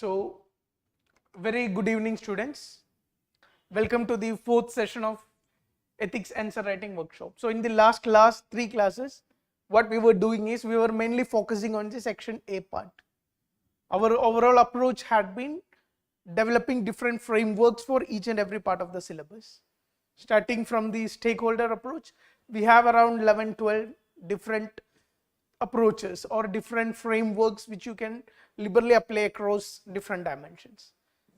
So, very good evening, students. Welcome to the fourth session of Ethics Answer Writing Workshop. So, in the last class, 3 classes, what we were doing is we were mainly focusing on the section A part. Our overall approach had been developing different frameworks for each and every part of the syllabus. Starting from the stakeholder approach, we have around 11-12 different approaches or different frameworks which you can liberally apply across different dimensions.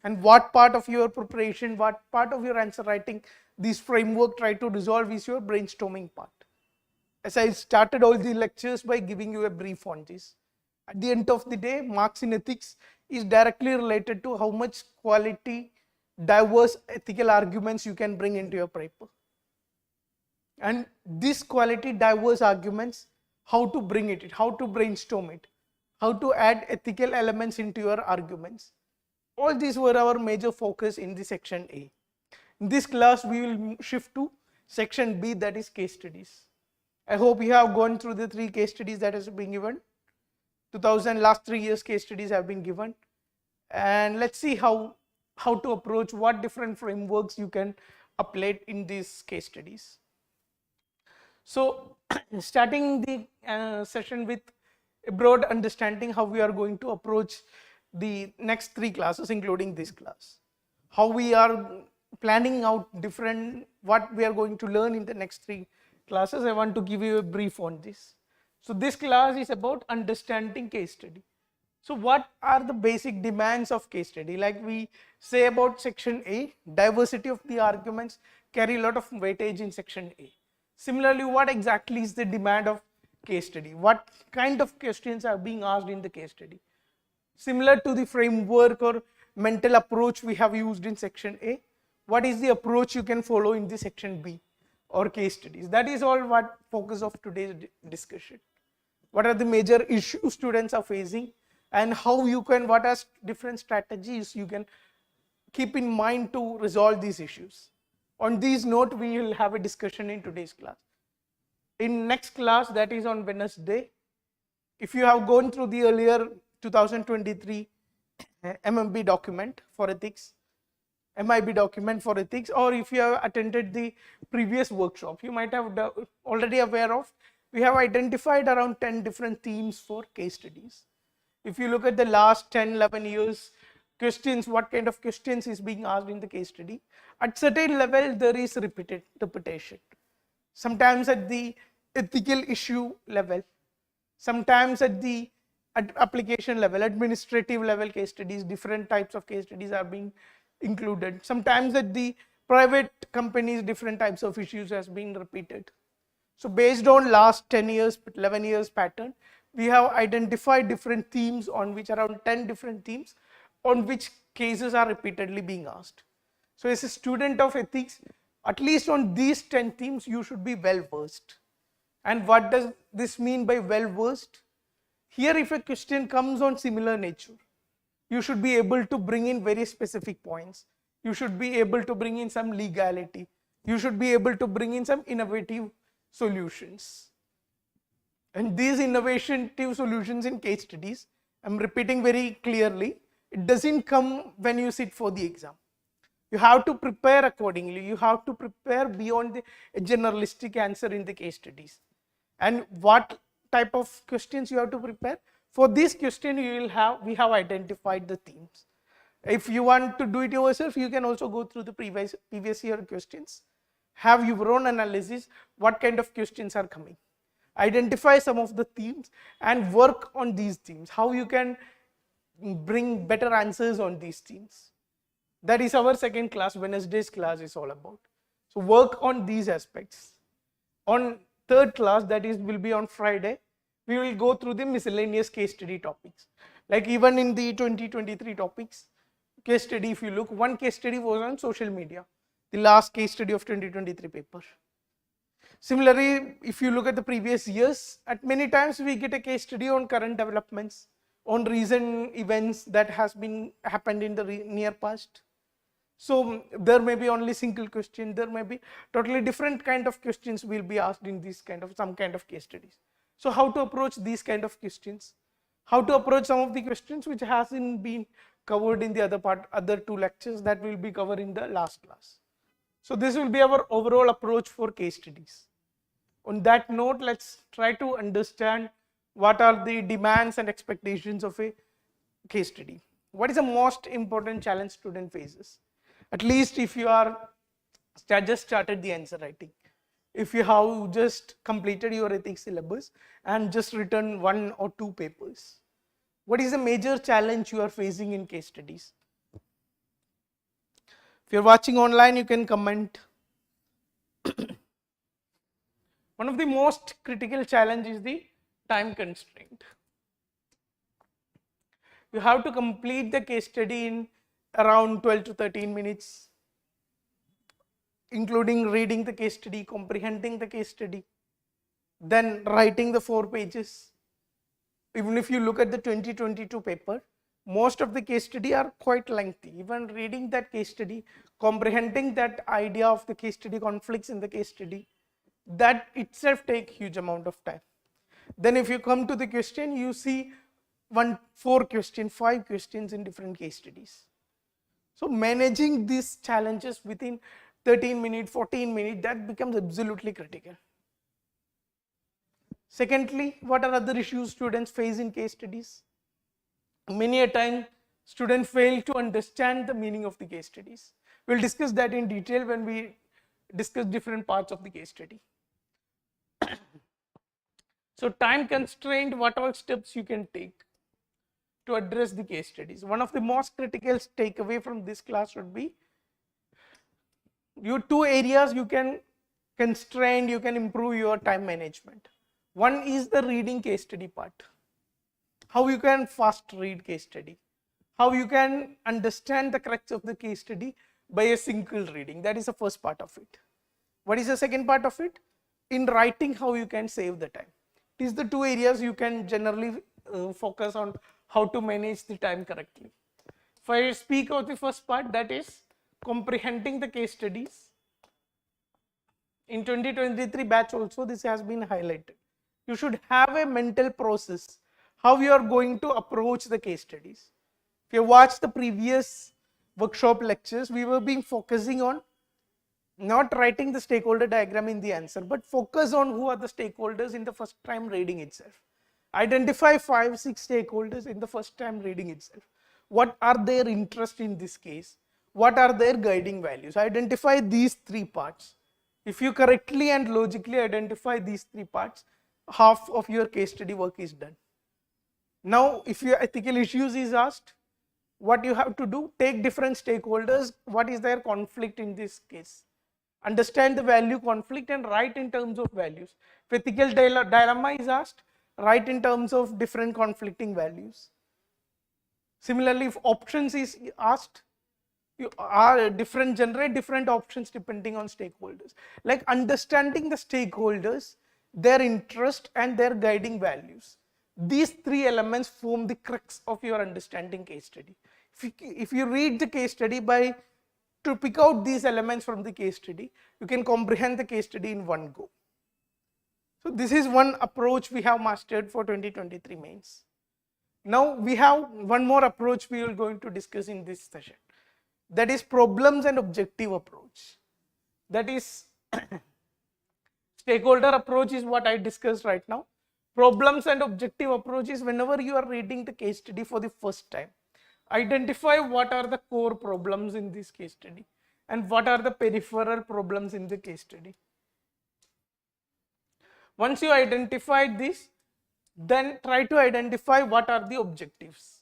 And what part of your preparation, what part of your answer writing this framework try to resolve is your brainstorming part. As I started all the lectures by giving you a brief on this. At the end of the day, marks in ethics is directly related to how much quality, diverse ethical arguments you can bring into your paper. And this quality, diverse arguments, how to bring it, how to brainstorm it, how to add ethical elements into your arguments. All these were our major focus in the section A. In this class, we will shift to section B, that is case studies. I hope you have gone through the 3 case studies that has been given. Last 3 years case studies have been given. And let's see how to approach, what different frameworks you can apply in these case studies. So, starting the session with a broad understanding how we are going to approach the next 3 classes, including this class. How we are planning out different, what we are going to learn in the next 3 classes. I want to give you a brief on this. So, this class is about understanding case study. So, what are the basic demands of case study? Like we say about section A, diversity of the arguments carry a lot of weightage in section A. Similarly, what exactly is the demand of case study? What kind of questions are being asked in the case study? Similar to the framework or mental approach we have used in section A, what is the approach you can follow in the section B or case studies? That is all what focus of today's discussion. What are the major issues students are facing and how you can, what are different strategies you can keep in mind to resolve these issues. On this note, we will have a discussion in today's class. In next class, that is on Wednesday, if you have gone through the earlier 2023 MIB document for ethics, MIB document for ethics, or if you have attended the previous workshop, you might have already aware of, we have identified around 10 different themes for case studies. If you look at the last 10-11 years, questions, what kind of questions is being asked in the case study, at certain level there is repetition. Sometimes at the ethical issue level, sometimes at the application level, administrative level case studies, different types of case studies are being included. Sometimes at the private companies, different types of issues has been repeated. So based on last 10 years, 11 years pattern, we have identified different themes on which around 10 different themes on which cases are repeatedly being asked. So as a student of ethics, at least on these 10 themes, you should be well versed. And what does this mean by well versed? Here, if a question comes on similar nature, you should be able to bring in very specific points. You should be able to bring in some legality. You should be able to bring in some innovative solutions. And these innovative solutions in case studies, I'm repeating very clearly, it doesn't come when you sit for the exam. You have to prepare accordingly. You have to prepare beyond the generalistic answer in the case studies. And what type of questions you have to prepare? For this question, we have identified the themes. If you want to do it yourself, you can also go through the previous year questions. Have your own analysis, what kind of questions are coming. Identify some of the themes and work on these themes. How you can bring better answers on these themes. That is our second class, Wednesday's class is all about. So work on these aspects. On third class, that is will be on Friday, we will go through the miscellaneous case study topics. Like even in the 2023 topics, case study, if you look, one case study was on social media, the last case study of 2023 paper. Similarly, if you look at the previous years, at many times we get a case study on current developments, on recent events that has been happened in the near past. So there may be only single question, there may be totally different kind of questions will be asked in this kind of some kind of case studies. So how to approach these kind of questions? How to approach some of the questions which hasn't been covered in the other two lectures that will be covered in the last class. So this will be our overall approach for case studies. On that note, let's try to understand what are the demands and expectations of a case study. What is the most important challenge student faces? At least if you are just started the answer writing. If you have just completed your ethics syllabus and just written 1 or 2 papers. What is the major challenge you are facing in case studies? If you are watching online, you can comment. One of the most critical challenge is the time constraint. You have to complete the case study in around 12 to 13 minutes, including reading the case study, comprehending the case study, then writing the 4 pages. Even if you look at the 2022 paper, most of the case study are quite lengthy. Even reading that case study, comprehending that idea of the case study, conflicts in the case study, that itself take huge amount of time. Then if you come to the question, you see 4 questions, 5 questions in different case studies. So managing these challenges within 13 minutes, 14 minutes, that becomes absolutely critical. Secondly, what are other issues students face in case studies? Many a time, students fail to understand the meaning of the case studies. We'll discuss that in detail when we discuss different parts of the case study. So time constraint, what all steps you can take to address the case studies? One of the most critical takeaway from this class would be your 2 areas you can constrain, you can improve your time management. One is the reading case study part. How you can fast read case study. How you can understand the crux of the case study by a single reading. That is the first part of it. What is the second part of it? In writing, how you can save the time. It is the 2 areas you can generally focus on how to manage the time correctly. If I speak of the first part, that is comprehending the case studies. In 2023 batch also this has been highlighted. You should have a mental process how you are going to approach the case studies. If you watch the previous workshop lectures, we were being focusing on not writing the stakeholder diagram in the answer, but focus on who are the stakeholders in the first time reading itself. Identify 5-6 stakeholders in the first time reading itself. What are their interest in this case? What are their guiding values? Identify these 3 parts. If you correctly and logically identify these 3 parts, half of your case study work is done. Now, if your ethical issues is asked, what you have to do? Take different stakeholders. What is their conflict in this case? Understand the value conflict and write in terms of values. If ethical dilemma is asked, write in terms of different conflicting values. Similarly, if options is asked, you are generate different options depending on stakeholders. Like understanding the stakeholders, their interest and their guiding values. These 3 elements form the crux of your understanding case study. If you read the case study to pick out these elements from the case study, you can comprehend the case study in one go. So this is one approach we have mastered for 2023 mains. Now we have one more approach we are going to discuss in this session. That is problems and objective approach. That is stakeholder approach is what I discussed right now. Problems and objective approach is whenever you are reading the case study for the first time, identify what are the core problems in this case study and what are the peripheral problems in the case study. Once you identify this, then try to identify what are the objectives.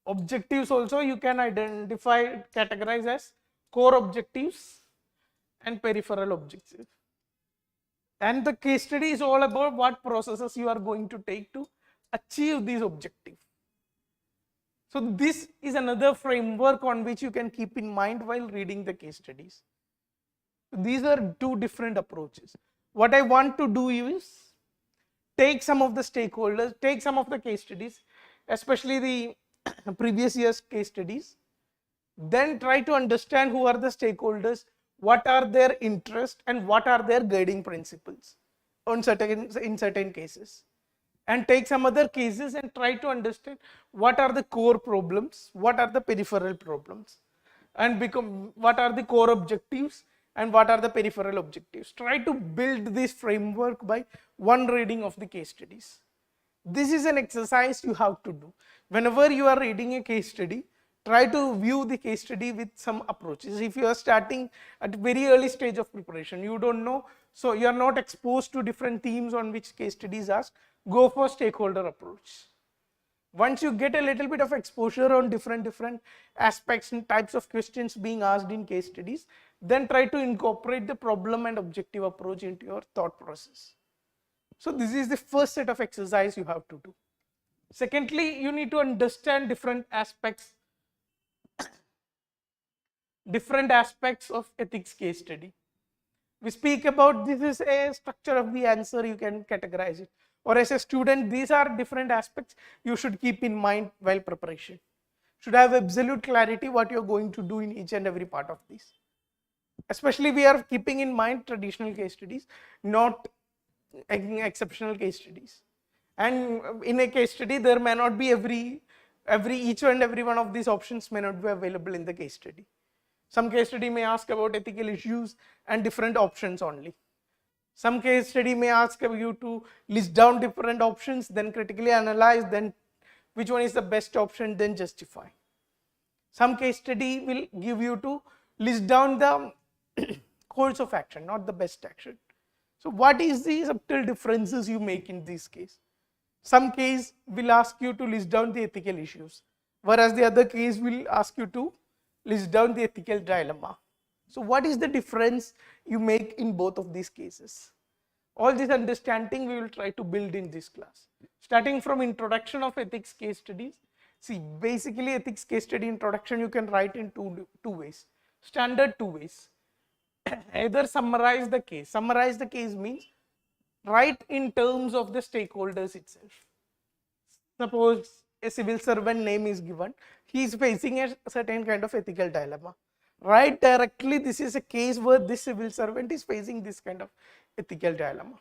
Objectives also you can categorize as core objectives and peripheral objectives. And the case study is all about what processes you are going to take to achieve these objectives. So this is another framework on which you can keep in mind while reading the case studies. These are 2 different approaches. What I want to do is take some of the stakeholders, take some of the case studies, especially the previous year's case studies, then try to understand who are the stakeholders, what are their interests and what are their guiding principles in certain cases. and take some other cases and try to understand what are the core problems, what are the peripheral problems, and what are the core objectives and what are the peripheral objectives. Try to build this framework by one reading of the case studies. This is an exercise you have to do. Whenever you are reading a case study, try to view the case study with some approaches. If you are starting at very early stage of preparation, you don't know, so you are not exposed to different themes on which case studies asked, go for stakeholder approach. Once you get a little bit of exposure on different aspects and types of questions being asked in case studies, then try to incorporate the problem and objective approach into your thought process. So this is the first set of exercise you have to do. Secondly, you need to understand different aspects of ethics case study. We speak about this is a structure of the answer, you can categorize it. Or as a student, these are different aspects you should keep in mind while preparation. Should have absolute clarity what you're going to do in each and every part of this. Especially we are keeping in mind traditional case studies, not exceptional case studies. And in a case study, there may not be each and every one of these options may not be available in the case study. Some case study may ask about ethical issues and different options only. Some case study may ask you to list down different options, then critically analyze, then which one is the best option, then justify. Some case study will give you to list down the course of action, not the best action. So what is the subtle differences you make in this case? Some case will ask you to list down the ethical issues, whereas the other case will ask you to list down the ethical dilemma. So what is the difference you make in both of these cases? All this understanding we will try to build in this class. Starting from introduction of ethics case studies. See, basically ethics case study introduction you can write in two ways. Standard two ways. Either summarize the case. Summarize the case means write in terms of the stakeholders itself. Suppose a civil servant name is given, he is facing a certain kind of ethical dilemma. Write directly, this is a case where this civil servant is facing this kind of ethical dilemma.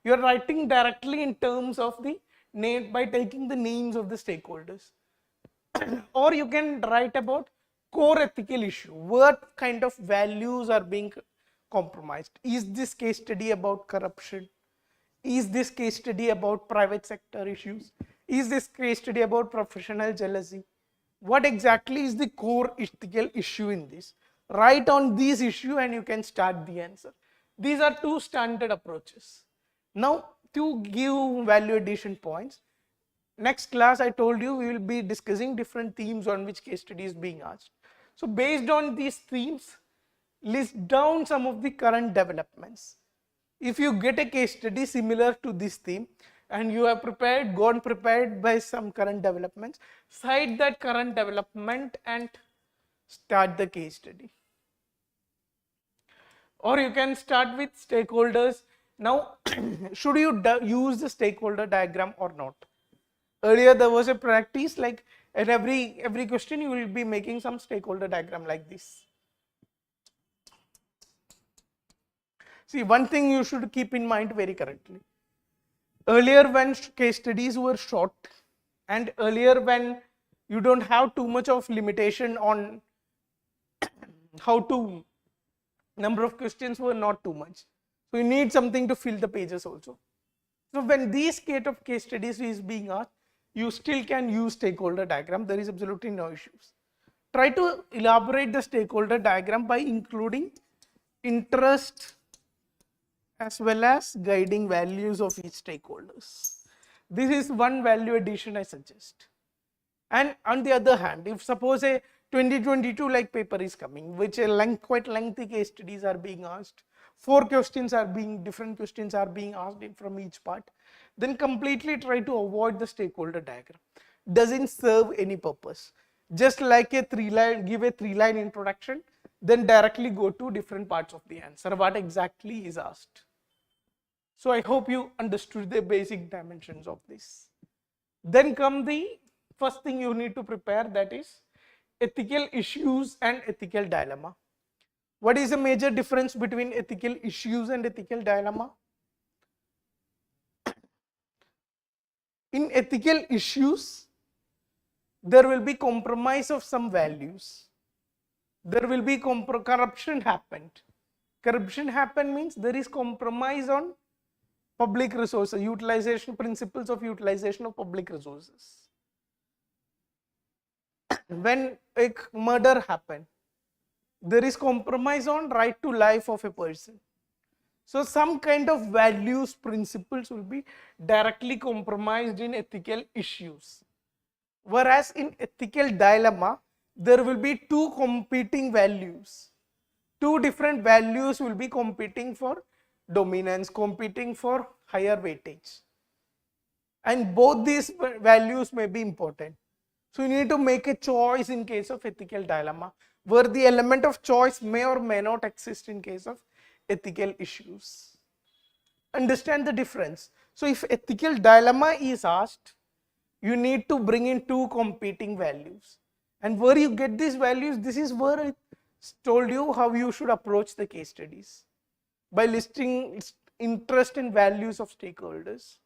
You are writing directly in terms of the name by taking the names of the stakeholders. Or you can write about core ethical issue, what kind of values are being compromised. Is this case study about corruption? Is this case study about private sector issues? Is this case study about professional jealousy? What exactly is the core ethical issue in this? Write on these issue and you can start the answer. These are two standard approaches. Now to give value addition points, next class I told you we will be discussing different themes on which case study is being asked. So based on these themes, list down some of the current developments. If you get a case study similar to this theme and you have gone prepared by some current developments, cite that current development and start the case study. Or you can start with stakeholders. Now, should you use the stakeholder diagram or not? Earlier there was a practice like at every question you will be making some stakeholder diagram like this. See, one thing you should keep in mind very correctly. Earlier when case studies were short and earlier when you don't have too much of limitation on how to, number of questions were not too much. So you need something to fill the pages also. So when these kind of case studies is being asked, you still can use stakeholder diagram. There is absolutely no issues. Try to elaborate the stakeholder diagram by including interest as well as guiding values of each stakeholders. This is one value addition I suggest. And on the other hand, if suppose a 2022 like paper is coming, which quite lengthy case studies are being asked, different questions are being asked from each part, then completely try to avoid the stakeholder diagram. Doesn't serve any purpose. Just like give a 3-line introduction, then directly go to different parts of the answer, what exactly is asked. So I hope you understood the basic dimensions of this. Then come the first thing you need to prepare, that is ethical issues and ethical dilemma. What is the major difference between ethical issues and ethical dilemma? in ethical issues, there will be compromise of some values. There will be corruption happened. Corruption happened means there is compromise on public resources, utilization, principles of utilization of public resources. When a murder happened, there is compromise on right to life of a person. So some kind of values, principles will be directly compromised in ethical issues. Whereas in ethical dilemma, there will be two competing values. Two different values will be competing for dominance, competing for higher weightage. And both these values may be important. So you need to make a choice in case of ethical dilemma, where the element of choice may or may not exist in case of ethical issues. Understand the difference. So if ethical dilemma is asked, you need to bring in two competing values. And where you get these values, this is where I told you how you should approach the case studies. By listing interest and values of stakeholders,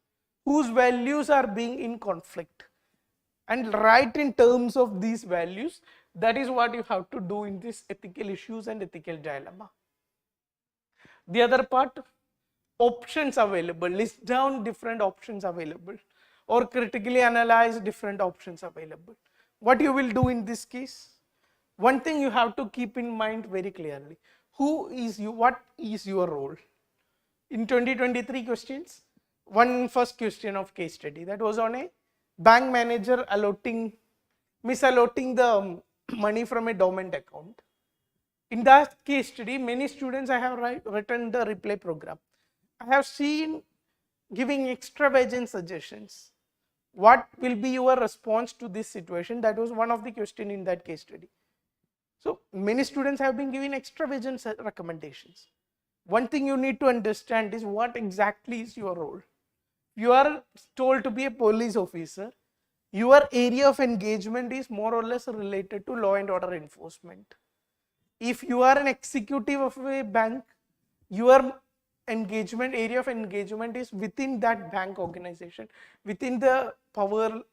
whose values are being in conflict. And write in terms of these values. That is what you have to do in this ethical issues and ethical dilemma. The other part, options available, list down different options available, or critically analyze different options available. What you will do in this case? One thing you have to keep in mind very clearly. Who is you? What is your role? In 2023 questions, first question of case study, that was on a bank manager misallotting the money from a dormant account. In that case study, many students I have written the reply program. I have seen giving extravagant suggestions. What will be your response to this situation? That was one of the question in that case study. So many students have been giving extravagant recommendations. One thing you need to understand is what exactly is your role. You are told to be a police officer. Your area of engagement is more or less related to law and order enforcement. If you are an executive of a bank, your area of engagement is within that bank organization, within the powers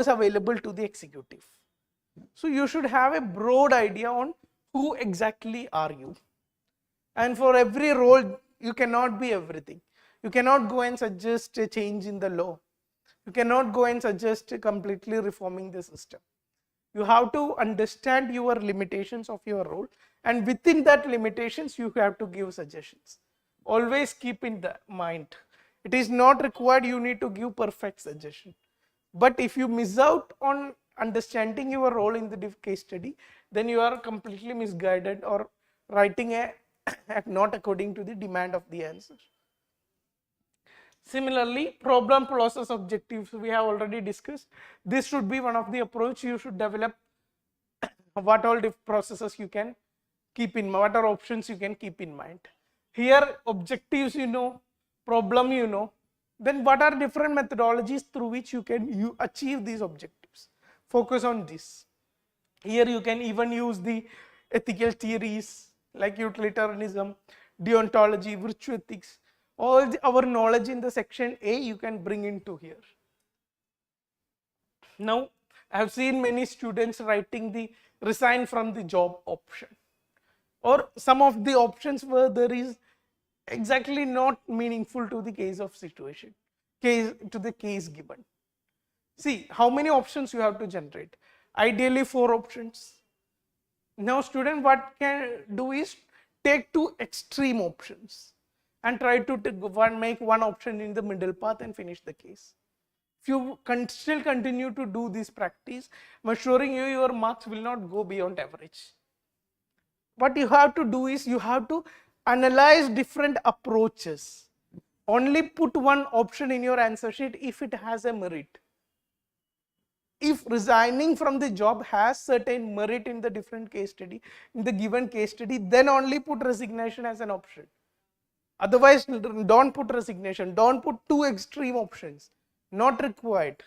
available to the executive. So you should have a broad idea on who exactly are you. And for every role, you cannot be everything. You cannot go and suggest a change in the law. You cannot go and suggest completely reforming the system. You have to understand your limitations of your role, and within that limitations you have to give suggestions. Always keep in mind, it is not required you need to give perfect suggestion, but if you miss out on understanding your role in the case study, then you are completely misguided or writing not according to the demand of the answer. Similarly, problem, process, objectives we have already discussed. This should be one of the approach you should develop. What all processes you can keep in mind, what are options you can keep in mind. Here objectives you know, problem you know, then what are different methodologies through which you can achieve these objectives. Focus on this. Here you can even use the ethical theories like utilitarianism, deontology, virtue ethics. All our knowledge in the section A you can bring into here. Now I have seen many students writing the resign from the job option, or some of the options where there is exactly not meaningful to the case of situation, to the case given. See how many options you have to generate. Ideally 4 options. Now student what can do is take 2 extreme options and try to make one option in the middle path and finish the case. If you still continue to do this practice, I'm assuring you your marks will not go beyond average. What you have to do is you have to analyze different approaches. Only put one option in your answer sheet if it has a merit. If resigning from the job has certain merit in the different case study, in the given case study, then only put resignation as an option. Otherwise, don't put resignation, don't put 2 extreme options, not required.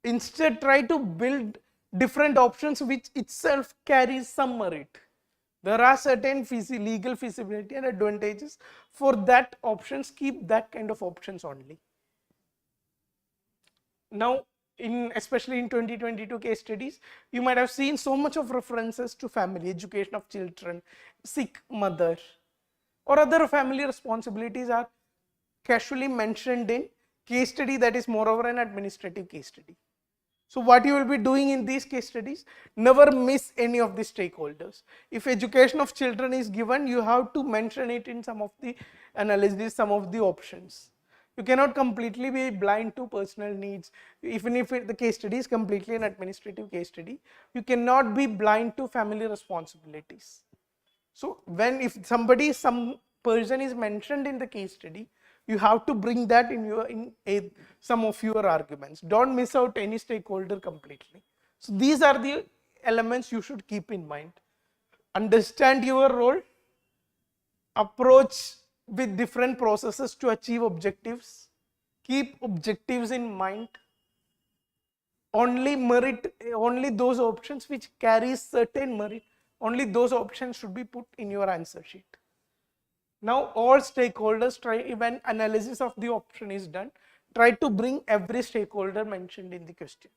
Instead, try to build different options which itself carries some merit. There are certain legal feasibility and advantages. For that options, keep that kind of options only. Now, especially in 2022 case studies, you might have seen so much of references to family, education of children, sick mother, or other family responsibilities are casually mentioned in case study that is moreover an administrative case study. So what you will be doing in these case studies, never miss any of the stakeholders. If education of children is given, you have to mention it in some of the analysis, some of the options. You cannot completely be blind to personal needs. Even if the case study is completely an administrative case study, you cannot be blind to family responsibilities. So if some person is mentioned in the case study, you have to bring that in some of your arguments. Don't miss out any stakeholder completely. So these are the elements you should keep in mind. Understand your role, approach with different processes to achieve objectives, keep objectives in mind, only those options which carry certain merit, only those options should be put in your answer sheet. Now all stakeholders when analysis of the option is done, try to bring every stakeholder mentioned in the question.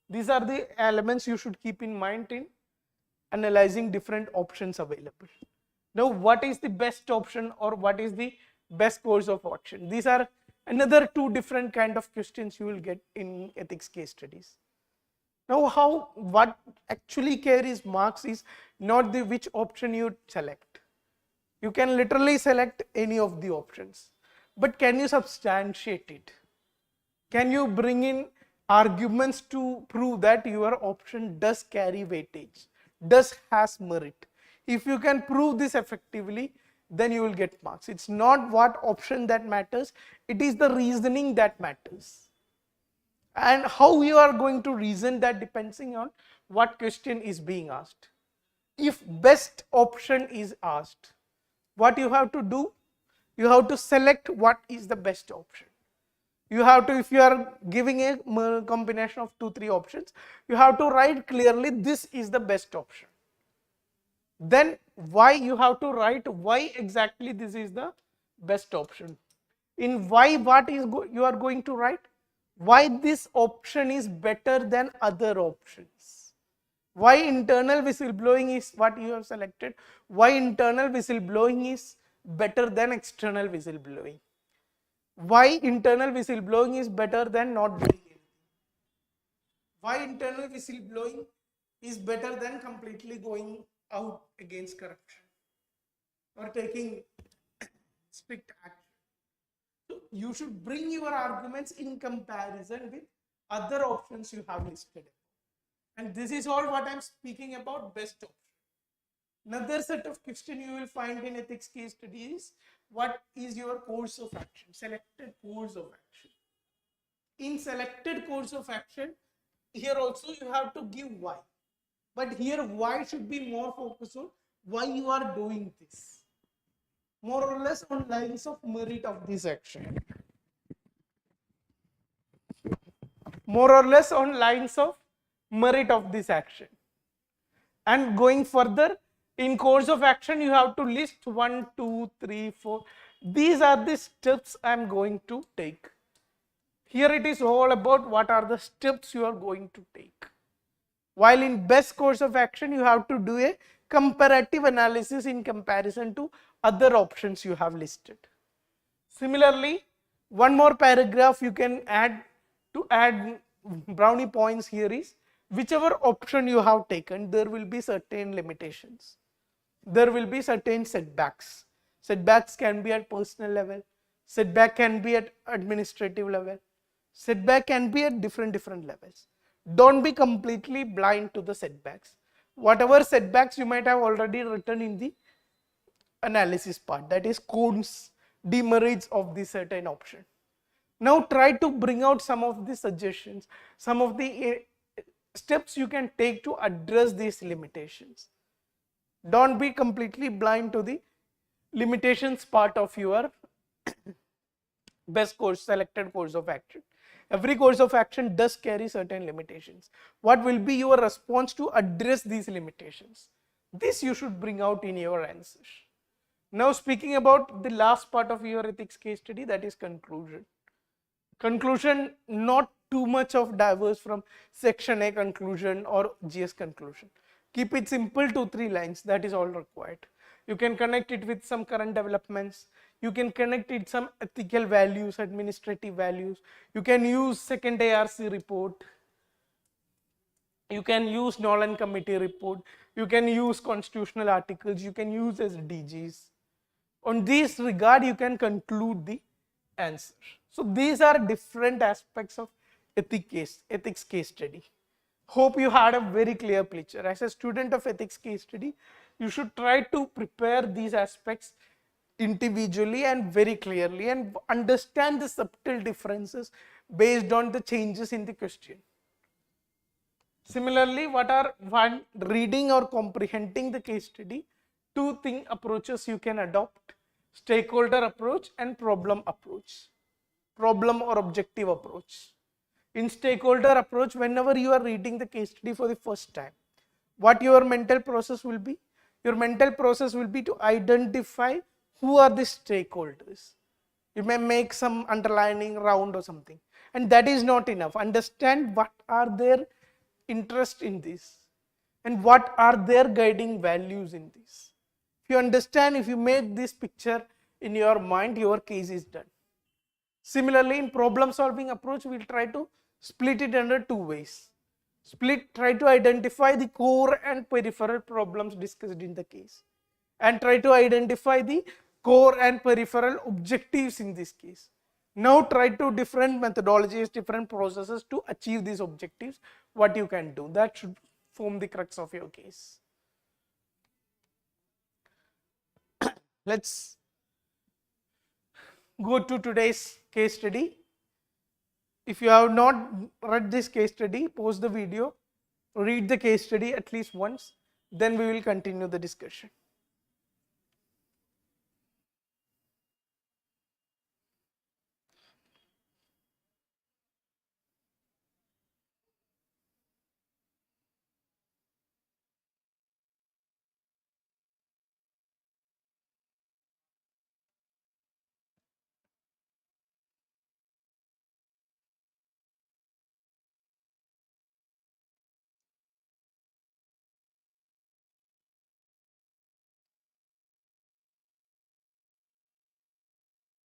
These are the elements you should keep in mind in analyzing different options available. Now what is the best option or what is the best course of action? These are another two different kind of questions you will get in ethics case studies. Now what actually carries marks is not the which option you select. You can literally select any of the options, but can you substantiate it? Can you bring in arguments to prove that your option does carry weightage, does has merit? If you can prove this effectively, then you will get marks. It's not what option that matters, it is the reasoning that matters. And how you are going to reason, that depending on what question is being asked. If best option is asked, what you have to do, you have to select what is the best option. You have to, if you are giving a combination of 2-3 options, you have to write clearly this is the best option. Then why, you have to write why exactly this is the best option. In why, what is you are going to write? Why this option is better than other options. Why internal whistleblowing is what you have selected. Why internal whistleblowing is better than external whistleblowing. Why internal whistleblowing is better than not doing anything. Why internal whistleblowing is better than completely going out against corruption or taking strict action. So you should bring your arguments in comparison with other options you have listed. And this is all what I am speaking about, best option. Another set of question you will find in ethics case studies, what is your course of action, selected course of action. In selected course of action, here also you have to give why. But here why should be more focused on why you are doing this. More or less on lines of merit of this action. More or less on lines of merit of this action. And going further, in course of action, you have to list 1, 2, 3, 4. These are the steps I am going to take. Here it is all about what are the steps you are going to take. While in best course of action, you have to do a comparative analysis in comparison to other options you have listed. Similarly, one more paragraph you can add to add brownie points here is, whichever option you have taken, there will be certain limitations. There will be certain setbacks. Setbacks can be at personal level, setback can be at administrative level, setback can be at different levels. Don't be completely blind to the setbacks. Whatever setbacks you might have already written in the analysis part, that is cons, demerits of the certain option. Now try to bring out some of the suggestions, some of the steps you can take to address these limitations. Don't be completely blind to the limitations part of your best course, selected course of action. Every course of action does carry certain limitations. What will be your response to address these limitations? This you should bring out in your answers. Now speaking about the last part of your ethics case study, that is conclusion. Conclusion, not too much of diverse from section A conclusion or GS conclusion. Keep it simple, 2-3 lines, that is all required. You can connect it with some current developments, you can connect it some ethical values, administrative values, you can use second ARC report, you can use Nolan committee report, you can use constitutional articles, you can use SDGs. On this regard, you can conclude the answer. So these are different aspects of ethics case study. Hope you had a very clear picture. As a student of ethics case study, you should try to prepare these aspects individually and very clearly and understand the subtle differences based on the changes in the question. Similarly, one reading or comprehending the case study, two approaches you can adopt: stakeholder approach and problem approach, problem or objective approach. In stakeholder approach, whenever you are reading the case study for the first time, what your mental process will be? Your mental process will be to identify who are the stakeholders. You may make some underlining round or something, and that is not enough. Understand what are their interest in this and what are their guiding values in this. If you understand, if you make this picture in your mind, your case is done. Similarly, in problem solving approach, we will try to split it under two ways. Try to identify the core and peripheral problems discussed in the case, and try to identify the core and peripheral objectives in this case. Now try to different methodologies, different processes to achieve these objectives, what you can do. That should form the crux of your case. Let's go to today's case study. If you have not read this case study, pause the video, read the case study at least once, then we will continue the discussion.